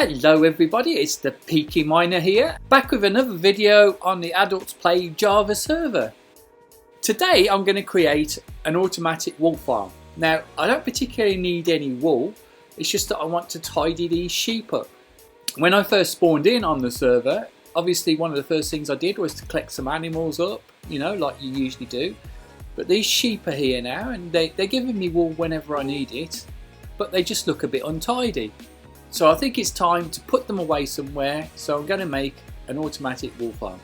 Hello everybody, it's the Peaky Miner here, back with another video on the Adults Play Java server. Today I'm going to create an automatic wool farm. Now I don't particularly need any wool, it's just that I want to tidy these sheep up. When I first spawned in on the server, obviously one of the first things I did was to collect some animals up, you know, like you usually do. But these sheep are here now and they're giving me wool whenever I need it, but they just look a bit untidy. So I think it's time to put them away somewhere, so I'm going to make an automatic wool farm.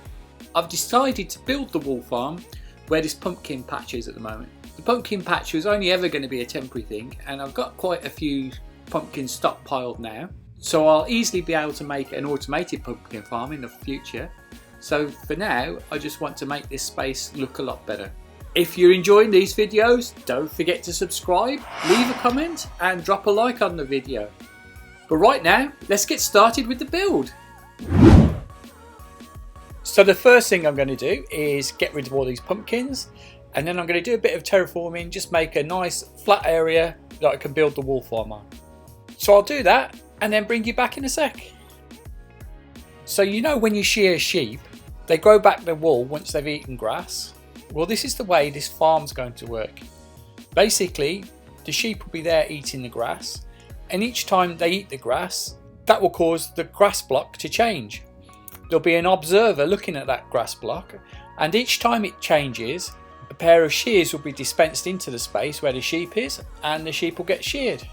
I've decided to build the wool farm where this pumpkin patch is at the moment. The pumpkin patch was only ever going to be a temporary thing, and I've got quite a few pumpkins stockpiled now, so I'll easily be able to make an automated pumpkin farm in the future. So for now I just want to make this space look a lot better. If you're enjoying these videos, don't forget to subscribe, leave a comment and drop a like on the video. But right now, let's get started with the build. So the first thing I'm going to do is get rid of all these pumpkins, and then I'm going to do a bit of terraforming, just make a nice flat area that I can build the wool farm on. So I'll do that and then bring you back in a sec. So you know when you shear sheep, they grow back their wool once they've eaten grass. Well, this is the way this farm's going to work. Basically, the sheep will be there eating the grass, and each time they eat the grass, that will cause the grass block to change. There'll be an observer looking at that grass block, and each time it changes, a pair of shears will be dispensed into the space where the sheep is, and the sheep will get sheared.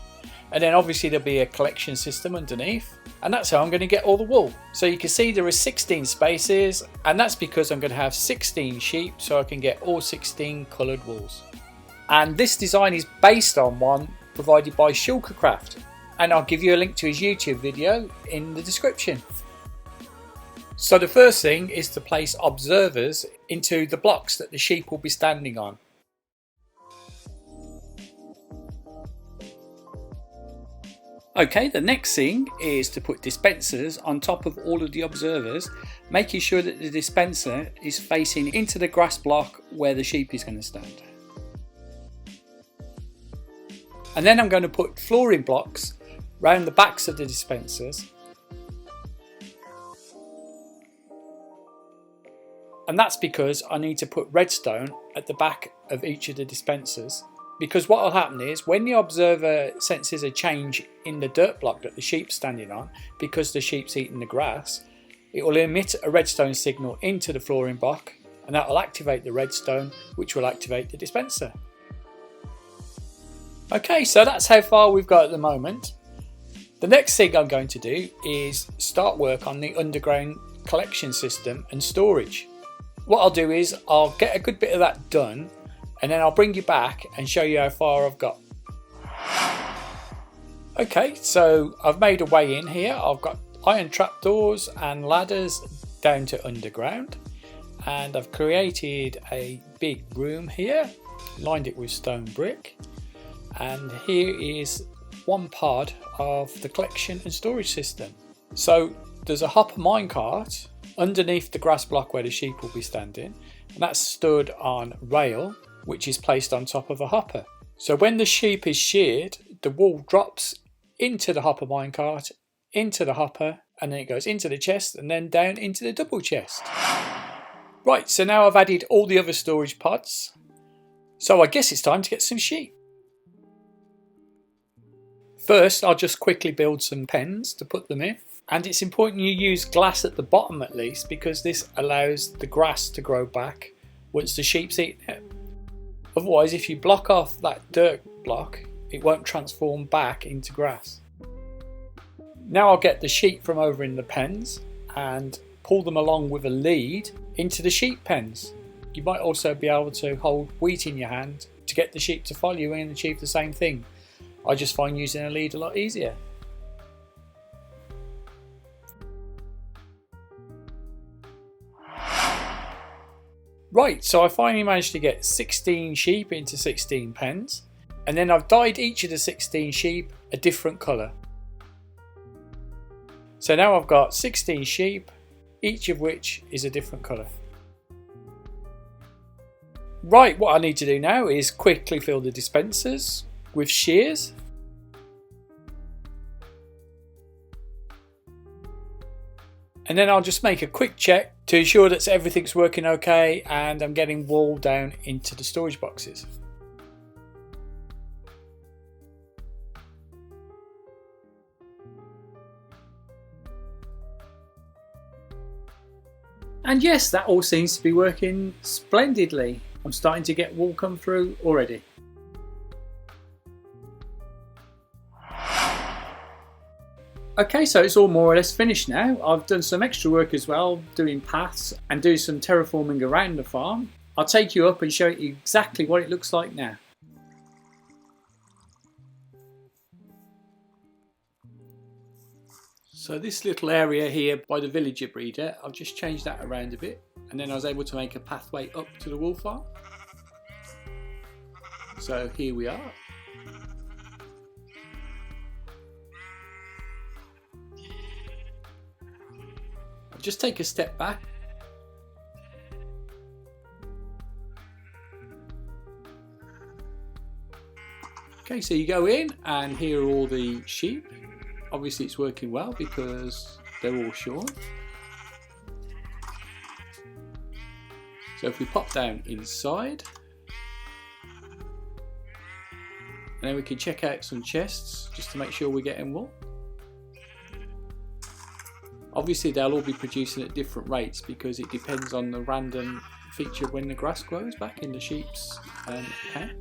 And then obviously there'll be a collection system underneath, and that's how I'm going to get all the wool. So you can see there are 16 spaces, and that's because I'm going to have 16 sheep, so I can get all 16 coloured wools. And this design is based on one provided by Shulkercraft, and I'll give you a link to his YouTube video in the description. So the first thing is to place observers into the blocks that the sheep will be standing on. Okay, the next thing is to put dispensers on top of all of the observers, making sure that the dispenser is facing into the grass block where the sheep is going to stand. And then I'm going to put flooring blocks round the backs of the dispensers. And that's because I need to put redstone at the back of each of the dispensers. Because what will happen is when the observer senses a change in the dirt block that the sheep's standing on, because the sheep's eating the grass, it will emit a redstone signal into the flooring block, and that will activate the redstone, which will activate the dispenser. Okay, so that's how far we've got at the moment. The next thing I'm going to do is start work on the underground collection system and storage. What I'll do is I'll get a good bit of that done, and then I'll bring you back and show you how far I've got. Okay, so I've made a way in here. I've got iron trapdoors and ladders down to underground, and I've created a big room here, lined it with stone brick. And here is one part of the collection and storage system. So there's a hopper minecart underneath the grass block where the sheep will be standing, and that's stood on rail which is placed on top of a hopper. So when the sheep is sheared, the wool drops into the hopper minecart, into the hopper, and then it goes into the chest and then down into the double chest. Right, so now I've added all the other storage pods, so I guess it's time to get some sheep. First, I'll just quickly build some pens to put them in, and it's important you use glass at the bottom at least, because this allows the grass to grow back once the sheep's eaten it. Otherwise, if you block off that dirt block, it won't transform back into grass. Now I'll get the sheep from over in the pens and pull them along with a lead into the sheep pens. You might also be able to hold wheat in your hand to get the sheep to follow you and achieve the same thing. I just find using a lead a lot easier. Right, so I finally managed to get 16 sheep into 16 pens, and then I've dyed each of the 16 sheep a different colour. So now I've got 16 sheep, each of which is a different colour. Right, what I need to do now is quickly fill the dispensers with shears. And then I'll just make a quick check to ensure that everything's working okay and I'm getting wool down into the storage boxes. And yes, that all seems to be working splendidly. I'm starting to get wool come through already. Okay, so it's all more or less finished now. I've done some extra work as well, doing paths and doing some terraforming around the farm. I'll take you up and show you exactly what it looks like now. So this little area here by the villager breeder, I've just changed that around a bit, and then I was able to make a pathway up to the wool farm. So here we are. I'll just take a step back. Okay, so you go in and here are all the sheep. Obviously it's working well because they're all shorn. So if we pop down inside, and then we can check out some chests just to make sure we're getting wool. Obviously they'll all be producing at different rates because it depends on the random feature when the grass grows back in the sheep's pen.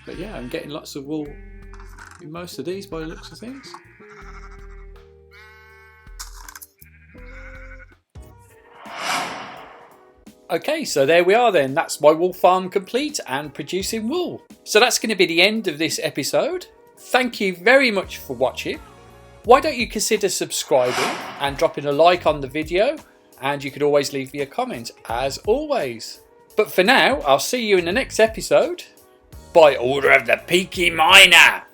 But yeah, I'm getting lots of wool in most of these by the looks of things. Okay, so there we are then. That's my wool farm complete and producing wool. So that's going to be the end of this episode. Thank you very much for watching. Why don't you consider subscribing and dropping a like on the video, and you could always leave me a comment as always. But for now, I'll see you in the next episode by order of the Peaky Miner.